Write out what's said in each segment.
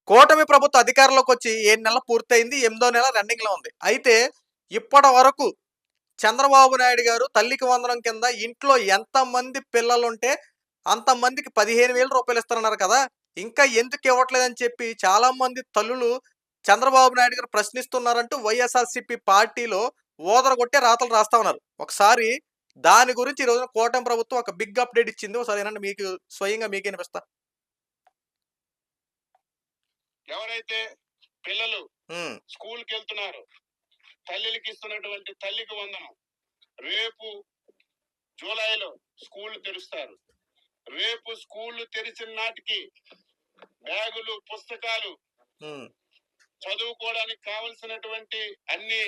కూటమి ప్రభుత్వం అధికారంలోకి వచ్చి 7 నెలలు పూర్తయింది. 8వ నెల రన్నింగ్‌లో ఉంది. అయితే ఇప్పటి వరకు చంద్రబాబు నాయుడు గారు తల్లికి వందనం కింద ఇంట్లో ఎంతమంది పిల్లలుంటే అంతమందికి రూ. 15,000 ఇస్తారన్నారు కదా! ఇంకా ఎందుకు ఇవ్వట్లేదని చెప్పి చాలామంది తల్లులు చంద్రబాబు నాయుడు గారు ప్రశ్నిస్తున్నారంటూ వైఎస్ఆర్‌సీపీ పార్టీలో ఊదరగొట్టే రాతలు రాస్తా ఉన్నారు. ఒకసారి దాని గురించి ఈ రోజున కూటమి ప్రభుత్వం ఒక బిగ్ అప్డేట్ ఇచ్చింది. ఒకసారి వినండి, మీకు స్వయంగా మీకే వినిపిస్తా. ఎవరైతే పిల్లలు హ్మ్. స్కూల్కి వెళ్తున్నారో తల్లికి ఇస్తున్నటువంటి తల్లికి వందనం రేపు జూలైలో స్కూల్ తెరుస్తారు. రేపు స్కూల్ తెరిచిన నాటికి బ్యాగులు, పుస్తకాలు, హ్మ్. చదువుకోవడానికి కావలసినటువంటి అన్ని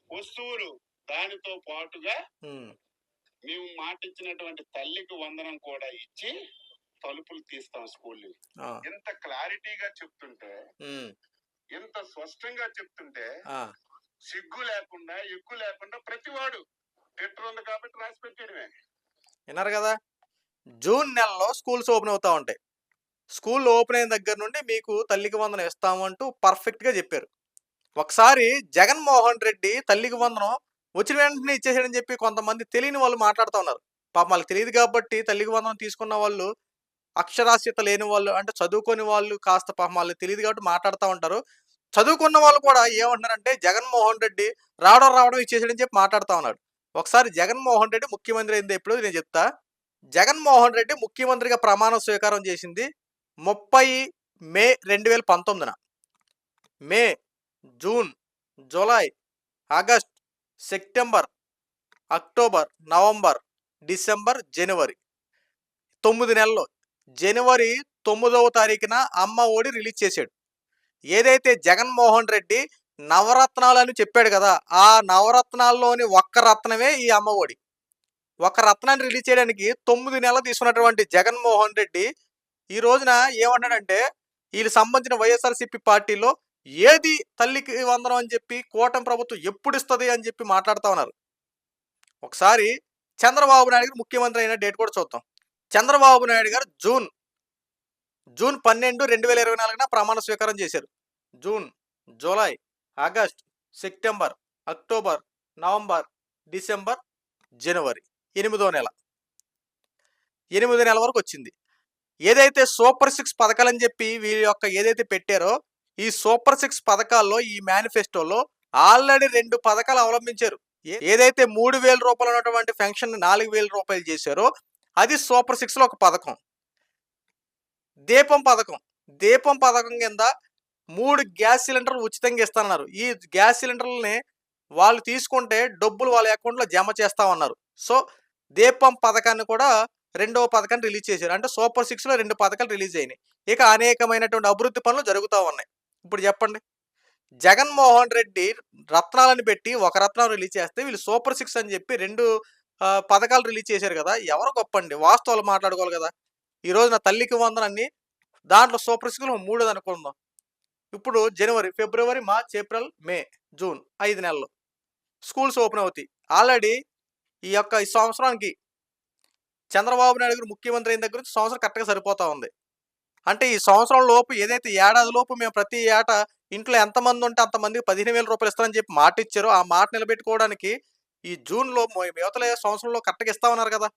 వస్తువులు, దానితో పాటుగా హ్మ్. మేము మాటిచ్చినటువంటి తల్లికి వందనం కూడా ఇచ్చి తలుపులు తీస్తాం స్కూల్. ఆ! ఎంత క్లారిటీగా చెప్తుంటే, హ్మ్. ఎంత స్పష్టంగా చెప్తుంటే ఆ! సిగ్గు లేకుండా, ఎగ్గు లేకుండా ప్రతివాడు ట్విట్టర్ ఉంది కాబట్టి రాసి పెట్టేయడమే. విన్నారు కదా! జూన్ నెలలో స్కూల్స్ ఓపెన్ అవుతా ఉంటాయి. స్కూల్ ఓపెన్ అయిన దగ్గర నుండి మీకు తల్లికి వందనం ఇస్తాము అంటూ పర్ఫెక్ట్‌గా చెప్పారు. ఒకసారి జగన్మోహన్ రెడ్డి తల్లికి వందనం వచ్చిన వెంటనే ఇచ్చేసాడని చెప్పి కొంతమంది తెలియని వాళ్ళు మాట్లాడుతా ఉన్నారు. పాపం వాళ్ళకి తెలీదు కాబట్టి తల్లికి వందనం తీసుకున్న వాళ్ళు అక్షరాస్యత లేని వాళ్ళు, అంటే చదువుకోని వాళ్ళు, కాస్త పాపం వాళ్ళకి తెలీదు కాబట్టి మాట్లాడుతా ఉంటారు. చదువుకున్న వాళ్ళు కూడా ఏమంటున్నారంటే జగన్మోహన్ రెడ్డి రావడం ఇచ్చేసాడని చెప్పి మాట్లాడుతా ఉన్నాడు. ఒకసారి జగన్మోహన్ రెడ్డి ముఖ్యమంత్రి అయింది ఎప్పుడో నేను చెప్తా. జగన్మోహన్ రెడ్డి ముఖ్యమంత్రిగా ప్రమాణ స్వీకారం చేసింది 30 మే 2019న. May, June, July, August, September, October, November, December, జనవరి 9 నెలలు. జనవరి 9వ తారీఖున అమ్మ ఒడి రిలీజ్ చేశాడు. ఏదైతే జగన్మోహన్ రెడ్డి నవరత్నాలు అని చెప్పాడు కదా, ఆ నవరత్నాల్లోని ఒక్క రత్నమే ఈ అమ్మ ఒడి. ఒక రత్నాన్ని రిలీజ్ చేయడానికి 9 నెలలు తీసుకున్నటువంటి జగన్మోహన్ రెడ్డి ఈ రోజున ఏమన్నాడంటే, వీళ్ళకి సంబంధించిన వైఎస్ఆర్‌సీపీ పార్టీలో ఏది తల్లికి వందనం అని చెప్పి కూటమి ప్రభుత్వం ఎప్పుడు ఇస్తది అని చెప్పి మాట్లాడుతా ఉన్నారు. ఒకసారి చంద్రబాబు నాయుడు గారు ముఖ్యమంత్రి అయిన డేట్ కూడా చూద్దాం. చంద్రబాబు నాయుడు గారు జూన్ 12, 2024న ప్రమాణ స్వీకారం చేశారు. June, July, August, September, October, November, December, జనవరి 8వ నెల. 8 నెలల వరకు వచ్చింది. ఏదైతే సూపర్ 6 పథకాలని చెప్పి వీరి యొక్క ఏదైతే పెట్టారో, ఈ సూపర్ 6 పథకాల్లో ఈ మేనిఫెస్టోలో ఆల్రెడీ 2 పథకాలు అవలంబించారు. ఏదైతే రూ. 3,000 ఉన్నటువంటి పెన్షన్ రూ. 4,000 చేశారో అది సూపర్ 6లో ఒక పథకం. దీపం పథకం. దీపం పథకం కింద 3 గ్యాస్ సిలిండర్లు ఉచితంగా ఇస్తానన్నారు. ఈ గ్యాస్ సిలిండర్లని వాళ్ళు తీసుకుంటే డబ్బులు వాళ్ళ అకౌంట్‌లో జమ చేస్తామన్నారు. సో, దీపం పథకాన్ని కూడా రెండవ పథకాన్ని రిలీజ్ చేశారు. అంటే సూపర్ 6లో 2 పథకాలు రిలీజ్ అయినాయి. ఇక అనేకమైనటువంటి అభివృద్ధి పనులు జరుగుతా ఉన్నాయి. ఇప్పుడు చెప్పండి. జగన్మోహన్ రెడ్డి రత్నాలను పెట్టి ఒక రత్నం రిలీజ్ చేస్తే వీళ్ళు సూపర్ 6 అని చెప్పి 2 పథకాలు రిలీజ్ చేశారు కదా! ఎవరు గొప్పండి? వాస్తవాలు మాట్లాడుకోవాలి కదా! ఈ రోజున తల్లికి వందనాన్ని దాంట్లో సూపర్ 6లో 3 అనుకుందాం. ఇప్పుడు జనవరి, ఫిబ్రవరి, మార్చ్, ఏప్రిల్, మే, జూన్ 5 నెలలు. స్కూల్స్ ఓపెన్ అవుతాయి. ఆల్రెడీ ఈ సంవత్సరానికి చంద్రబాబు నాయుడు గారు ముఖ్యమంత్రి అయిన దగ్గర నుంచి సంవత్సరం కరెక్ట్‌గా సరిపోతా ఉంది. అంటే ఈ సంవత్సరం లోపు ఏదైతే ఏడాది లోపు మేము ప్రతి ఏటా ఇంట్లో ఎంతమంది ఉంటే అంతమందికి రూ. 15,000 ఇస్తానని చెప్పి మాట ఇచ్చారో, ఆ మాట నిలబెట్టుకోవడానికి ఈ జూన్‌లో యువతల సంవత్సరంలో కరెక్ట్‌గా ఇస్తామన్నారు కదా!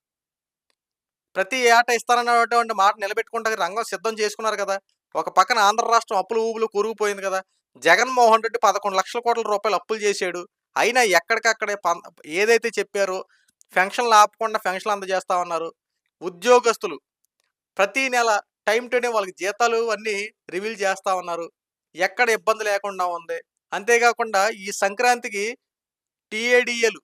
ప్రతి ఏటా ఇస్తానన్నటువంటి మాట నిలబెట్టుకుంటానికి రంగం సిద్ధం చేసుకున్నారు కదా! ఒక పక్కన ఆంధ్ర రాష్ట్రం అప్పులు ఊబులు కూరుకుపోయింది కదా! జగన్మోహన్ రెడ్డి 11,00,00,000 అప్పులు చేశాడు. అయినా ఎక్కడికక్కడే ఏదైతే చెప్పారో పెన్షన్లు ఆపకుండా పెన్షన్లు అందజేస్తా ఉన్నారు. ఉద్యోగస్తులు ప్రతి నెల టైమ్ టు టైమ్ వాళ్ళకి జీతాలు అన్నీ రివీల్ చేస్తా ఉన్నారు. ఎక్కడ ఇబ్బంది లేకుండా ఉంది. అంతేకాకుండా ఈ సంక్రాంతికి టీఏడీఏలు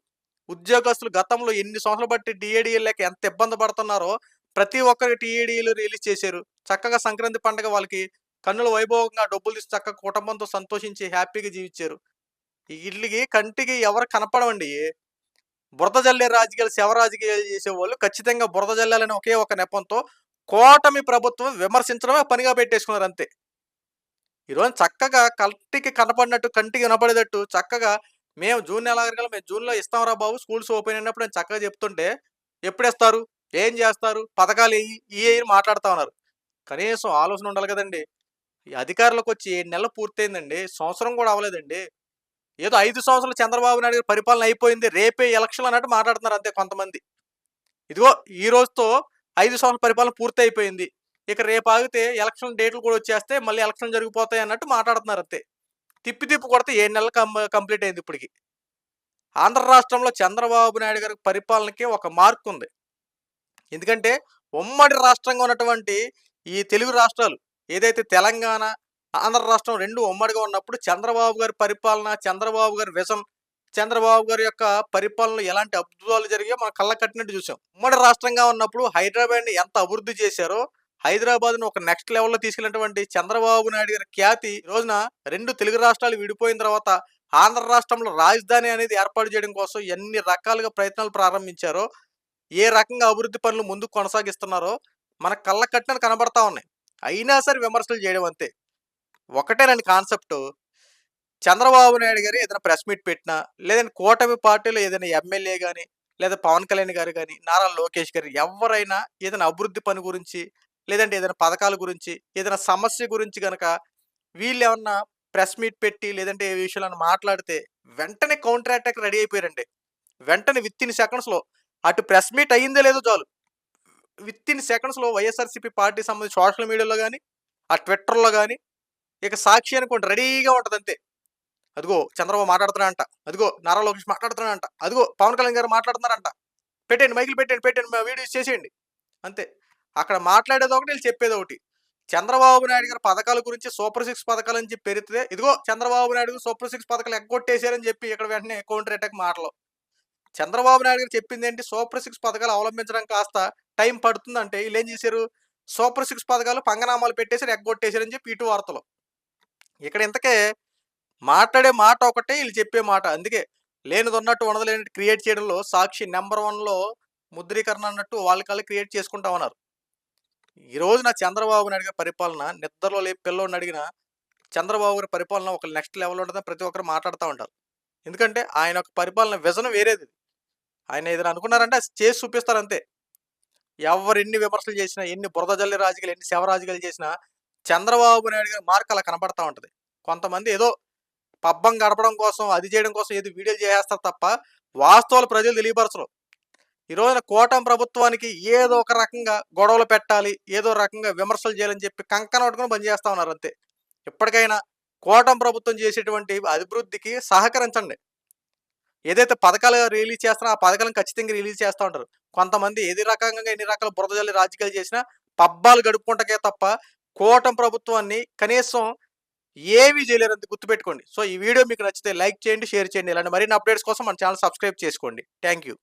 ఉద్యోగస్తులు గతంలో ఎన్ని సంవత్సరాలు బట్టి టీఏడీఏలు లేక ఎంత ఇబ్బంది పడుతున్నారో ప్రతి ఒక్కరికి టీఏడీఏలు రిలీజ్ చేశారు. చక్కగా సంక్రాంతి పండుగ వాళ్ళకి కన్నుల వైభవంగా డబ్బులు తీసి చక్కగా కుటుంబంతో సంతోషించి హ్యాపీగా జీవించారు. వీళ్ళకి కంటికి ఎవరు కనపడవండి. బురద జల్లే రాజకీయాలు, శవ రాజకీయాలు చేసేవాళ్ళు ఖచ్చితంగా బురద జల్లాలని ఒకే ఒక నెపంతో కూటమి ప్రభుత్వం విమర్శించడమే పనిగా పెట్టేసుకున్నారు అంతే. ఈరోజు చక్కగా కంటికి కనపడినట్టు, కంటికి వినపడేటట్టు చక్కగా మేము జూన్ నెలాఖరికల్లా మేము జూన్‌లో ఇస్తాంరా బాబు స్కూల్స్ ఓపెన్ అయినప్పుడు అని చక్కగా చెప్తుంటే, ఎప్పుడిస్తారు? ఏం చేస్తారు? పథకాలు ఇయ్యి అని మాట్లాడుతా ఉన్నారు. కనీసం ఆలోచన ఉండాలి కదండీ! ఈ అధికారంలోకొచ్చి 7 నెలలు పూర్తయిందండి. సంవత్సరం కూడా అవ్వలేదండి. ఏదో 5 సంవత్సరాలు చంద్రబాబు నాయుడు గారి పరిపాలన అయిపోయింది. రేపే ఎలక్షన్‌లు అన్నట్టు మాట్లాడుతున్నారు అంతే కొంతమంది. ఇదిగో ఈ రోజుతో 5 సంవత్సరాల పరిపాలన పూర్తయిపోయింది. ఇక రేపు ఆగితే ఎలక్షన్ డేట్లు కూడా వచ్చేస్తే మళ్ళీ ఎలక్షన్‌లు జరిగిపోతాయి అన్నట్టు మాట్లాడుతున్నారు అంతే. తిప్పి తిప్పి కొడితే 7 నెలలు కంప్లీట్ అయింది ఇప్పటికి. ఆంధ్ర రాష్ట్రంలో చంద్రబాబు నాయుడు గారి పరిపాలనకి ఒక మార్కుంది. ఎందుకంటే ఉమ్మడి రాష్ట్రంగా ఉన్నటువంటి ఈ తెలుగు రాష్ట్రాలు ఏదైతే తెలంగాణ, ఆంధ్ర రాష్ట్రం 2 ఉమ్మడిగా ఉన్నప్పుడు చంద్రబాబు గారి పరిపాలన, చంద్రబాబు గారి విజన్, చంద్రబాబు గారి యొక్క పరిపాలనలో ఎలాంటి అద్భుతాలు జరిగాయో మనం కళ్ళకు కట్టినట్టు చూసాం. ఉమ్మడి రాష్ట్రంగా ఉన్నప్పుడు హైదరాబాద్‌ని ఎంత అభివృద్ధి చేశారో, హైదరాబాద్‌ని ఒక నెక్స్ట్ లెవెల్‌లో తీసుకెళ్ళినటువంటి చంద్రబాబు నాయుడు గారి ఖ్యాతి ఈ రోజున 2 తెలుగు రాష్ట్రాలు విడిపోయిన తర్వాత ఆంధ్ర రాష్ట్రంలో రాజధాని అనేది ఏర్పాటు చేయడం కోసం ఎన్ని రకాలుగా ప్రయత్నాలు ప్రారంభించారో, ఏ రకంగా అభివృద్ధి పనులు ముందుకు కొనసాగిస్తున్నారో మన కళ్ళకు కట్టినట్టు కనబడతా ఉన్నాయి. అయినా సరే విమర్శలు చేయడం అంతే. ఒకటేనండి కాన్సెప్టు. చంద్రబాబు నాయుడు గారు ఏదైనా ప్రెస్ మీట్ పెట్టినా, లేదంటే కూటమి పార్టీలో ఏదైనా ఎమ్మెల్యే గాని, లేదా పవన్ కళ్యాణ్ గారు గాని, నారా లోకేష్ గారు ఎవ్వరైనా ఏదైనా అభివృద్ధి పని గురించి, లేదంటే ఏదైనా పథకాల గురించి, ఏదైనా సమస్య గురించి గనక వీళ్ళేమన్నా ప్రెస్ మీట్ పెట్టి, లేదంటే ఏ విషయాలను మాట్లాడితే వెంటనే కౌంటర్ అటాక్ రెడీ అయిపోయారండి. వెంటనే వితిన్ సెకండ్స్‌లో అటు ప్రెస్ మీట్ అయిందో లేదో చాలు. వితిన్ సెకండ్స్‌లో వైఎస్ఆర్‌సీపీ పార్టీ సంబంధించి సోషల్ మీడియాలో గాని, ఆ ట్విట్టర్‌లో గాని, ఇక సాక్షి అనుకోండి రెడీగా ఉంటదంతే. అదిగో చంద్రబాబు మాట్లాడుతున్నాడంట. అదిగో నారా లోకేష్ మాట్లాడుతున్నాడంట. అదిగో పవన్ కళ్యాణ్ గారు మాట్లాడుతున్నారంట. పెట్టేయండి మైకులు పెట్టేయండి. వీడియోస్ చేసేయండి. అంతే. అక్కడ మాట్లాడేదొకటి, ఈళ్ళు చెప్పేదొకటి. చంద్రబాబు నాయుడు గారి పథకాల గురించి సూపర్ 6 పథకాలని చెప్పి పెరిగితే, ఇదిగో చంద్రబాబు నాయుడు గారు సూపర్ 6 పథకాలు ఎగ్గొట్టేసారని చెప్పి ఇక్కడ వెంటనే కౌంటర్ అటాక్ మాటలు. చంద్రబాబు నాయుడు గారు చెప్పిందేంటి? సూపర్ 6 పథకాలు అవలంబించడం కాస్త టైం పడుతుందంటే ఈళ్ళేం చేశారు? సూపర్ 6 పథకాలు పంగనామాలు పెట్టేసారు, ఎగ్గొట్టేసారని చెప్పి ఇటు వార్తలు. ఇక్కడ ఇంతకే మాట్లాడే మాట ఒకటే, ఈళ్ళు చెప్పే మాట. అందుకే లేనిదున్నట్టు ఉన్నది లేనట్టు క్రియేట్ చేయడంలో సాక్షి నంబర్ 1లో ముద్రీకరణ అన్నట్టు వాళ్ళకాళ్ళే క్రియేట్ చేసుకుంటా ఉన్నారు. ఈ రోజున చంద్రబాబు నాయుడు గారి పరిపాలన నిద్రలో లేపి పిల్లోడిని అడిగినా చంద్రబాబు గారి పరిపాలన ఒక నెక్స్ట్ లెవెల్ ఉంటదని ప్రతి ఒక్కరు మాట్లాడుతా ఉంటారు. ఎందుకంటే ఆయన యొక్క పరిపాలన విజన్ వేరేది. ఆయన ఏదైనా అనుకున్నారంటే అది చేసి చూపిస్తారు అంతే. ఎవరు ఎన్ని విమర్శలు చేసినా, ఎన్ని బురద జల్లి రాజకీయాలు, ఎన్ని శవ రాజకీయాలు చేసినా చంద్రబాబు నాయుడు గారి మార్క్ అలా కనపడతా ఉంటది. కొంతమంది ఏదో పబ్బం గడపడం కోసం, అది చేయడం కోసం ఏదో వీడియోలు చేసేస్తారు తప్ప వాస్తవాలు ప్రజలు తెలియపరచరు. ఈ రోజున కూటమి ప్రభుత్వానికి ఏదో ఒక రకంగా గొడవలు పెట్టాలి, ఏదో రకంగా విమర్శలు చేయాలని చెప్పి కంకణం పట్టుకొని బంద్ చేస్తా ఉన్నారు అంతే. ఇప్పటికైనా కూటమి ప్రభుత్వం చేసేటువంటి అభివృద్ధికి సహకరించండి. ఏదైతే పథకాలు రిలీజ్ చేస్తారో ఆ పథకాలను ఖచ్చితంగా రిలీజ్ చేస్తా ఉంటారు. కొంతమంది ఏది రకంగా ఎన్ని రకాల బురద జల్లి రాజకీయాలు చేసినా పబ్బాలు గడుపుకుంటకే తప్ప కూటమి ప్రభుత్వాన్ని కనీసం ఏమీ చేయలేరంత గుర్తుపెట్టుకోండి. సో ఈ వీడియో మీకు నచ్చితే లైక్ చేయండి, షేర్ చేయండి. ఇలాంటి మరిన్ని అప్డేట్స్ కోసం మన ఛానల్ సబ్స్క్రైబ్ చేసుకోండి. Thank you.